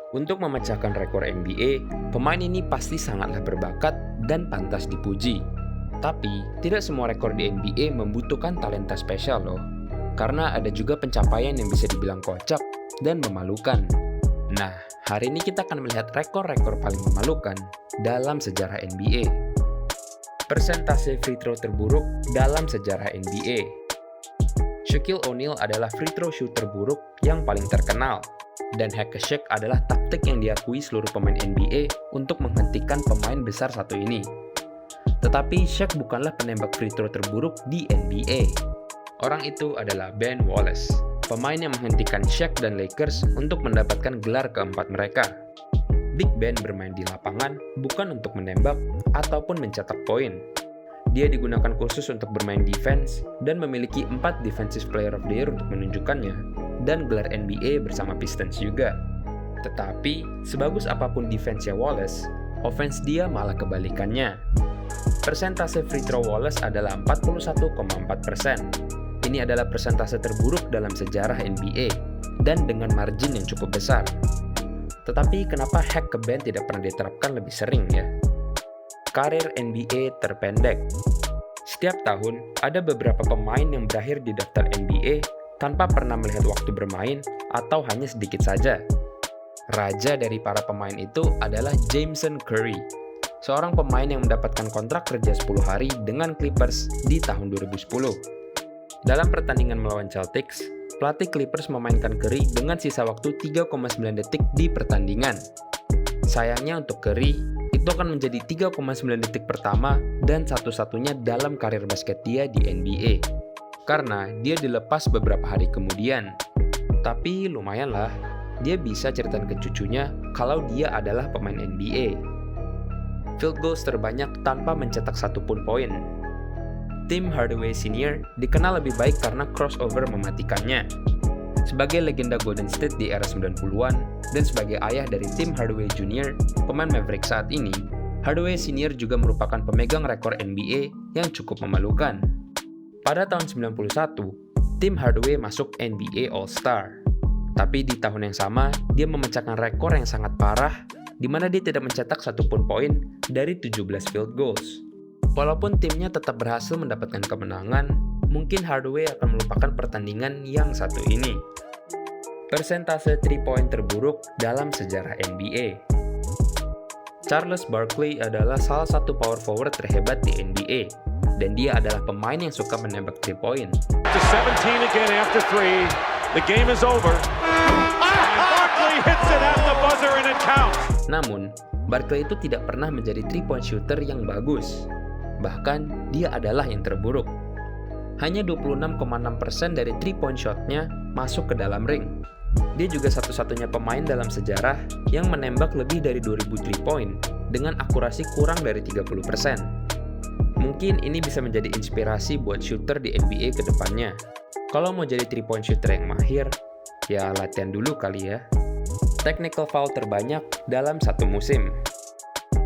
Untuk memecahkan rekor NBA, pemain ini pasti sangatlah berbakat dan pantas dipuji. Tapi, tidak semua rekor di NBA membutuhkan talenta spesial loh. Karena ada juga pencapaian yang bisa dibilang kocak dan memalukan. Nah, hari ini kita akan melihat rekor-rekor paling memalukan dalam sejarah NBA. Persentase free throw terburuk dalam sejarah NBA. Shaquille O'Neal adalah free throw shooter buruk yang paling terkenal. Dan hack a Shaq adalah taktik yang diakui seluruh pemain NBA untuk menghentikan pemain besar satu ini. Tetapi Shaq bukanlah penembak free throw terburuk di NBA. Orang itu adalah Ben Wallace, pemain yang menghentikan Shaq dan Lakers untuk mendapatkan gelar keempat mereka. Big Ben bermain di lapangan bukan untuk menembak ataupun mencetak poin. Dia digunakan khusus untuk bermain defense dan memiliki 4 Defensive Player of the Year untuk menunjukkannya, dan gelar NBA bersama Pistons juga. Tetapi, sebagus apapun defense-nya Wallace, offense dia malah kebalikannya. Persentase free throw Wallace adalah 41,4%. Ini adalah persentase terburuk dalam sejarah NBA, dan dengan margin yang cukup besar. Tetapi kenapa hack ke Ben tidak pernah diterapkan lebih sering ya? Karir NBA terpendek. Setiap tahun, ada beberapa pemain yang berakhir di daftar NBA tanpa pernah melihat waktu bermain atau hanya sedikit saja. Raja dari para pemain itu adalah Jason Curry, seorang pemain yang mendapatkan kontrak kerja 10 hari dengan Clippers di tahun 2010. Dalam pertandingan melawan Celtics, pelatih Clippers memainkan Curry dengan sisa waktu 3,9 detik di pertandingan. Sayangnya untuk Curry, itu akan menjadi 3,9 detik pertama dan satu-satunya dalam karir basket dia di NBA. Karena dia dilepas beberapa hari kemudian. Tapi lumayanlah, dia bisa ceritain ke cucunya kalau dia adalah pemain NBA. Field goals terbanyak tanpa mencetak satupun poin. Tim Hardaway Sr. dikenal lebih baik karena crossover mematikannya. Sebagai legenda Golden State di era 90-an dan sebagai ayah dari Tim Hardaway Jr., pemain Maverick saat ini, Hardaway Sr. juga merupakan pemegang rekor NBA yang cukup memalukan. Pada tahun 91, Tim Hardaway masuk NBA All-Star. Tapi di tahun yang sama, dia memecahkan rekor yang sangat parah, di mana dia tidak mencetak satupun poin dari 17 field goals. Walaupun timnya tetap berhasil mendapatkan kemenangan, mungkin Hardaway akan melupakan pertandingan yang satu ini. Persentase 3-point terburuk dalam sejarah NBA. Charles Barkley adalah salah satu power forward terhebat di NBA, dan dia adalah pemain yang suka menembak 3-point. To 17 again after 3. The game is over. Barkley hits it at the buzzer and it counts. Namun, Barkley itu tidak pernah menjadi 3-point shooter yang bagus. Bahkan, dia adalah yang terburuk. Hanya 26,6% dari 3-point shot-nya masuk ke dalam ring. Dia juga satu-satunya pemain dalam sejarah yang menembak lebih dari 2000 3-point dengan akurasi kurang dari 30%. Mungkin ini bisa menjadi inspirasi buat shooter di NBA ke depannya. Kalau mau jadi 3-point shooter yang mahir, ya latihan dulu kali ya. Technical foul terbanyak dalam satu musim.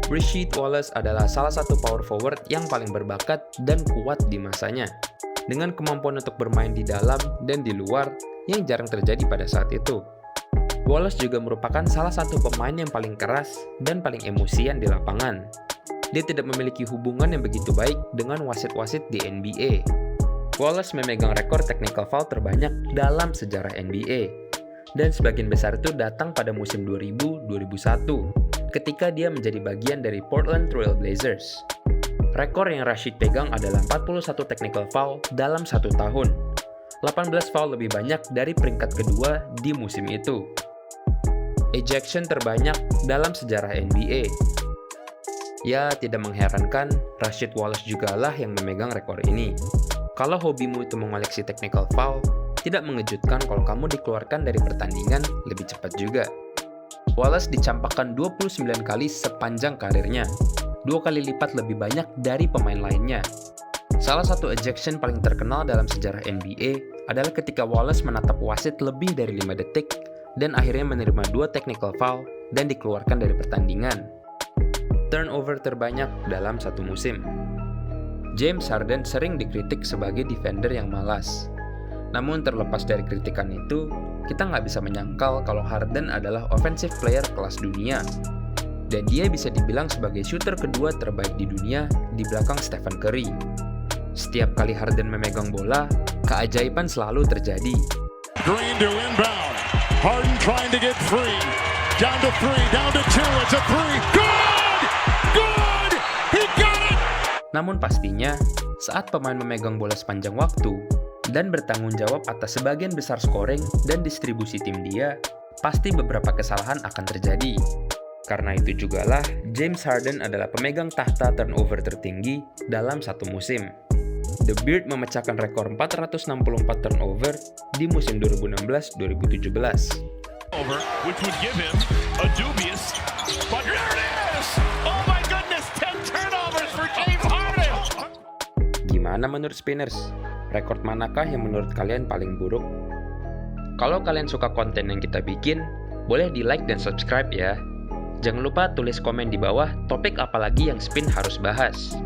Rasheed Wallace adalah salah satu power forward yang paling berbakat dan kuat di masanya, dengan kemampuan untuk bermain di dalam dan di luar yang jarang terjadi pada saat itu. Wallace juga merupakan salah satu pemain yang paling keras dan paling emosian di lapangan. Dia tidak memiliki hubungan yang begitu baik dengan wasit-wasit di NBA. Wallace memegang rekor technical foul terbanyak dalam sejarah NBA, dan sebagian besar itu datang pada musim 2000-2001, ketika dia menjadi bagian dari Portland Trail Blazers. Rekor yang Rasheed pegang adalah 41 technical foul dalam satu tahun. 18 foul lebih banyak dari peringkat kedua di musim itu. Ejection terbanyak dalam sejarah NBA. Ya, tidak mengherankan, Rasheed Wallace jugalah yang memegang rekor ini. Kalau hobimu itu mengoleksi technical foul, tidak mengejutkan kalau kamu dikeluarkan dari pertandingan lebih cepat juga. Wallace dicampakkan 29 kali sepanjang karirnya, 2 kali lipat lebih banyak dari pemain lainnya. Salah satu ejection paling terkenal dalam sejarah NBA adalah ketika Wallace menatap wasit lebih dari 5 detik dan akhirnya menerima 2 technical foul dan dikeluarkan dari pertandingan. Turnover terbanyak dalam satu musim. James Harden sering dikritik sebagai defender yang malas. Namun terlepas dari kritikan itu, kita nggak bisa menyangkal kalau Harden adalah offensive player kelas dunia. Dan dia bisa dibilang sebagai shooter kedua terbaik di dunia di belakang Stephen Curry. Setiap kali Harden memegang bola, keajaiban selalu terjadi. Green to inbound. Harden trying to get free. Down to 3, down to 2, it's a 3. Good! Good! He got it! Namun pastinya, saat pemain memegang bola sepanjang waktu dan bertanggung jawab atas sebagian besar scoring dan distribusi tim dia, pasti beberapa kesalahan akan terjadi. Karena itu jugalah James Harden adalah pemegang tahta turnover tertinggi dalam satu musim. The Beard memecahkan rekor 464 turnover di musim 2016-2017. Which would give him a dubious, but there it is! Oh my goodness, 10 turnovers for James Harden! Gimana menurut Spinners? Rekor manakah yang menurut kalian paling buruk? Kalau kalian suka konten yang kita bikin, boleh di like dan subscribe ya. Jangan lupa tulis komen di bawah topik apa lagi yang Spin harus bahas.